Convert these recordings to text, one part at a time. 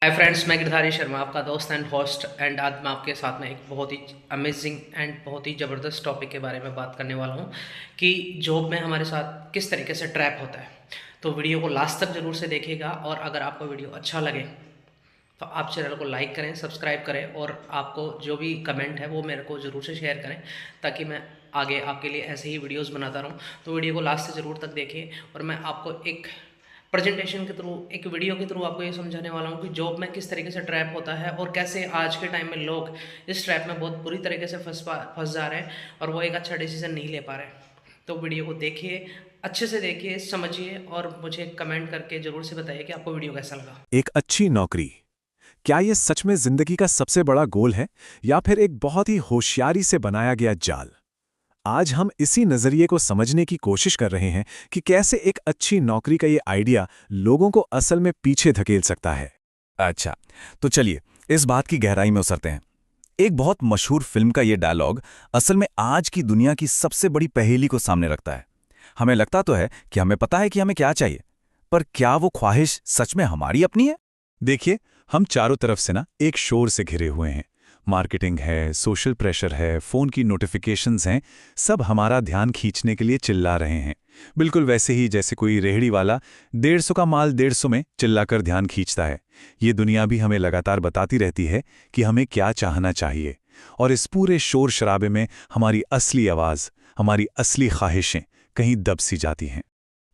Hi friends, मैं गिरधारी शर्मा, आपका दोस्त एंड होस्ट। एंड आज मैं आपके साथ में एक बहुत ही अमेजिंग एंड बहुत ही ज़बरदस्त टॉपिक के बारे में बात करने वाला हूँ कि जॉब में हमारे साथ किस तरीके से ट्रैप होता है। तो वीडियो को लास्ट तक ज़रूर से देखिएगा, और अगर आपको वीडियो अच्छा लगे तो आप चैनल को लाइक करें, सब्सक्राइब करें, और आपको जो भी कमेंट है वो मेरे को ज़रूर से शेयर करें, ताकि मैं आगे आपके लिए ऐसे ही वीडियोस बनाता रहूं। तो वीडियो को लास्ट से ज़रूर तक देखिए, और मैं आपको एक प्रेजेंटेशन के थ्रू, एक वीडियो के थ्रू आपको ये समझाने वाला हूँ कि जॉब में किस तरीके से ट्रैप होता है, और कैसे आज के टाइम में लोग इस ट्रैप में बहुत बुरी तरीके से फंस जा रहे हैं, और वो एक अच्छा डिसीजन नहीं ले पा रहे हैं। तो वीडियो को देखिए, अच्छे से देखिए, समझिए, और मुझे कमेंट करके ज़रूर से बताइए कि आपको वीडियो कैसा लगा। एक अच्छी नौकरी, क्या ये सच में जिंदगी का सबसे बड़ा गोल है या फिर एक बहुत ही होशियारी से बनाया गया जाल? आज हम इसी नजरिए को समझने की कोशिश कर रहे हैं कि कैसे एक अच्छी नौकरी का ये आइडिया लोगों को असल में पीछे धकेल सकता है। अच्छा, तो चलिए इस बात की गहराई में उतरते हैं। एक बहुत मशहूर फिल्म का ये डायलॉग असल में आज की दुनिया की सबसे बड़ी पहेली को सामने रखता है। हमें लगता तो है कि हमें पता है कि हमें क्या चाहिए, पर क्या वो ख्वाहिश सच में हमारी अपनी है? देखिए, हम चारों तरफ से ना एक शोर से घिरे हुए हैं। मार्केटिंग है, सोशल प्रेशर है, फोन की नोटिफिकेशंस हैं, सब हमारा ध्यान खींचने के लिए चिल्ला रहे हैं। बिल्कुल वैसे ही जैसे कोई रेहड़ी वाला 150 का माल 150 में चिल्लाकर ध्यान खींचता है। ये दुनिया भी हमें लगातार बताती रहती है कि हमें क्या चाहना चाहिए। और इस पूरे शोर शराबे में हमारी असली आवाज़, हमारी असली ख्वाहिशें कहीं दब सी जाती हैं।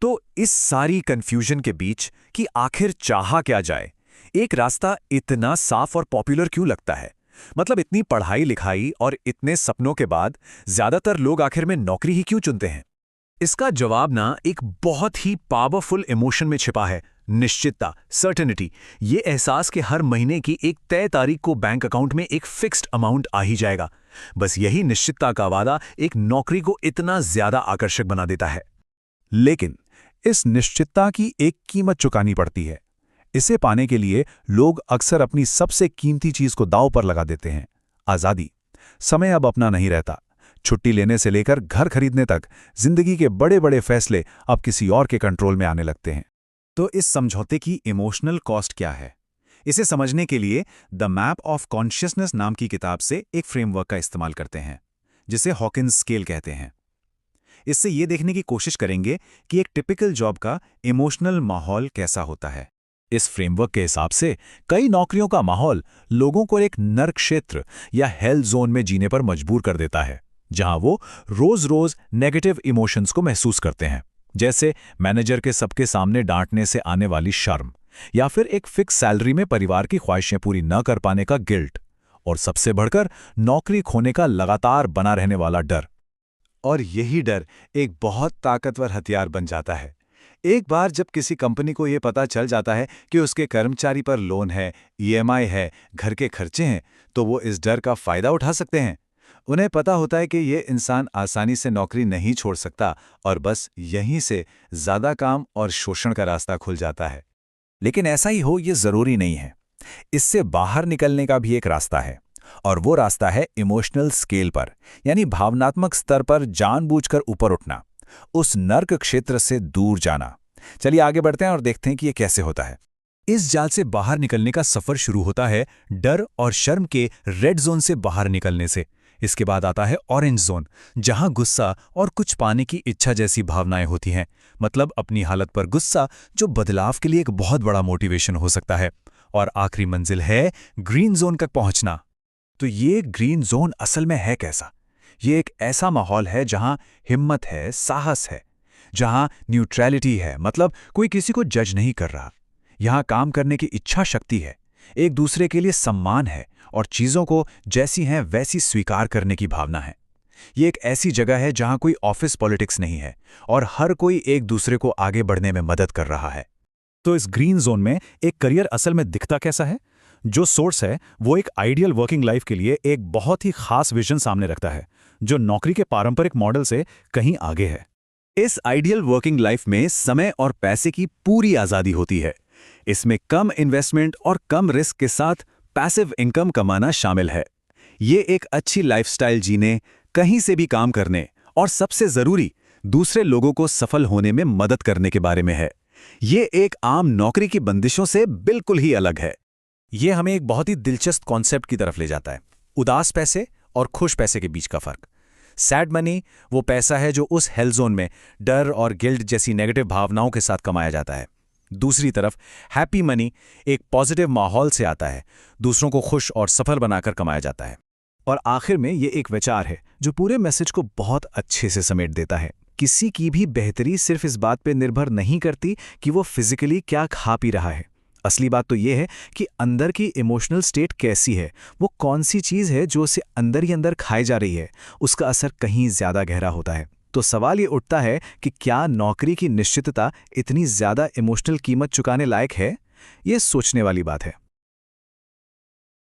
तो इस सारी कंफ्यूजन के बीच कि आखिर चाहा क्या जाए, एक रास्ता इतना साफ और पॉपुलर क्यों लगता है? मतलब इतनी पढ़ाई लिखाई और इतने सपनों के बाद ज्यादातर लोग आखिर में नौकरी ही क्यों चुनते हैं? इसका जवाब ना एक बहुत ही पावरफुल इमोशन में छिपा है। निश्चितता, सर्टेनिटी। ये एहसास कि हर महीने की एक तय तारीख को बैंक अकाउंट में एक फिक्स्ड अमाउंट आ ही जाएगा। बस यही निश्चितता का वादा एक नौकरी को इतना ज्यादा आकर्षक बना देता है। लेकिन इस निश्चितता की एक कीमत चुकानी पड़ती है। इसे पाने के लिए लोग अक्सर अपनी सबसे कीमती चीज को दांव पर लगा देते हैं, आजादी। समय अब अपना नहीं रहता। छुट्टी लेने से लेकर घर खरीदने तक जिंदगी के बड़े बड़े फैसले अब किसी और के कंट्रोल में आने लगते हैं। तो इस समझौते की इमोशनल कॉस्ट क्या है? इसे समझने के लिए द मैप ऑफ कॉन्शियसनेस नाम की किताब से एक फ्रेमवर्क का इस्तेमाल करते हैं, जिसे हॉकिंस स्केल कहते हैं। इससे ये देखने की कोशिश करेंगे कि एक टिपिकल जॉब का इमोशनल माहौल कैसा होता है। इस फ्रेमवर्क के हिसाब से कई नौकरियों का माहौल लोगों को एक नर्क क्षेत्र या हेल जोन में जीने पर मजबूर कर देता है, जहां वो रोज रोज नेगेटिव इमोशंस को महसूस करते हैं, जैसे मैनेजर के सबके सामने डांटने से आने वाली शर्म, या फिर एक फिक्स सैलरी में परिवार की ख्वाहिशें पूरी न कर पाने का गिल्ट, और सबसे बढ़कर नौकरी खोने का लगातार बना रहने वाला डर। और यही डर एक बहुत ताकतवर हथियार बन जाता है। एक बार जब किसी कंपनी को यह पता चल जाता है कि उसके कर्मचारी पर लोन है, ईएमआई है, घर के खर्चे हैं, तो वो इस डर का फायदा उठा सकते हैं। उन्हें पता होता है कि ये इंसान आसानी से नौकरी नहीं छोड़ सकता, और बस यहीं से ज्यादा काम और शोषण का रास्ता खुल जाता है। लेकिन ऐसा ही हो ये जरूरी नहीं है। इससे बाहर निकलने का भी एक रास्ता है, और वो रास्ता है इमोशनल स्केल पर, यानी भावनात्मक स्तर पर जानबूझकर ऊपर उठना, उस नर्क क्षेत्र से दूर जाना। चलिए आगे बढ़ते हैं और देखते हैं कि ये कैसे होता है। इस जाल से बाहर निकलने का सफर शुरू होता है डर और शर्म के रेड जोन से बाहर निकलने से। इसके बाद आता है ऑरेंज जोन, जहां गुस्सा और कुछ पाने की इच्छा जैसी भावनाएं होती हैं। मतलब अपनी हालत पर गुस्सा, जो बदलाव के लिए एक बहुत बड़ा मोटिवेशन हो सकता है। और आखिरी मंजिल है ग्रीन जोन तक पहुंचना। तो ये ग्रीन जोन असल में है कैसा? ये एक ऐसा माहौल है जहां हिम्मत है, साहस है, जहां न्यूट्रलिटी है, मतलब कोई किसी को जज नहीं कर रहा। यहां काम करने की इच्छा शक्ति है, एक दूसरे के लिए सम्मान है, और चीजों को जैसी हैं वैसी स्वीकार करने की भावना है। ये एक ऐसी जगह है जहां कोई ऑफिस पॉलिटिक्स नहीं है, और हर कोई एक दूसरे को आगे बढ़ने में मदद कर रहा है। तो इस ग्रीन जोन में एक करियर असल में दिखता कैसा है? जो सोर्स है वो एक आइडियल वर्किंग लाइफ के लिए एक बहुत ही खास विजन सामने रखता है, जो नौकरी के पारंपरिक मॉडल से कहीं आगे है। इस आइडियल वर्किंग लाइफ में समय और पैसे की पूरी आजादी होती है। इसमें कम इन्वेस्टमेंट और कम रिस्क के साथ पैसिव इनकम कमाना शामिल है। ये एक अच्छी लाइफस्टाइल जीने, कहीं से भी काम करने, और सबसे जरूरी, दूसरे लोगों को सफल होने में मदद करने के बारे में है। ये एक आम नौकरी की बंदिशों से बिल्कुल ही अलग है। ये हमें एक बहुत ही दिलचस्प कॉन्सेप्ट की तरफ ले जाता है, उदास पैसे और खुश पैसे के बीच का फर्क। सैड मनी वो पैसा है जो उस हेल जोन में डर और गिल्ट जैसी नेगेटिव भावनाओं के साथ कमाया जाता है। दूसरी तरफ हैप्पी मनी एक पॉजिटिव माहौल से आता है, दूसरों को खुश और सफल बनाकर कमाया जाता है। और आखिर में ये एक विचार है जो पूरे मैसेज को बहुत अच्छे से समेट देता है। किसी की भी बेहतरी सिर्फ इस बात पर निर्भर नहीं करती कि वो फिजिकली क्या खा पी रहा है। असली बात तो ये है कि अंदर की इमोशनल स्टेट कैसी है, वो कौन सी चीज़ है जो उसे अंदर ही अंदर खाई जा रही है, उसका असर कहीं ज़्यादा गहरा होता है। तो सवाल ये उठता है कि क्या नौकरी की निश्चितता इतनी ज़्यादा इमोशनल कीमत चुकाने लायक है? ये सोचने वाली बात है।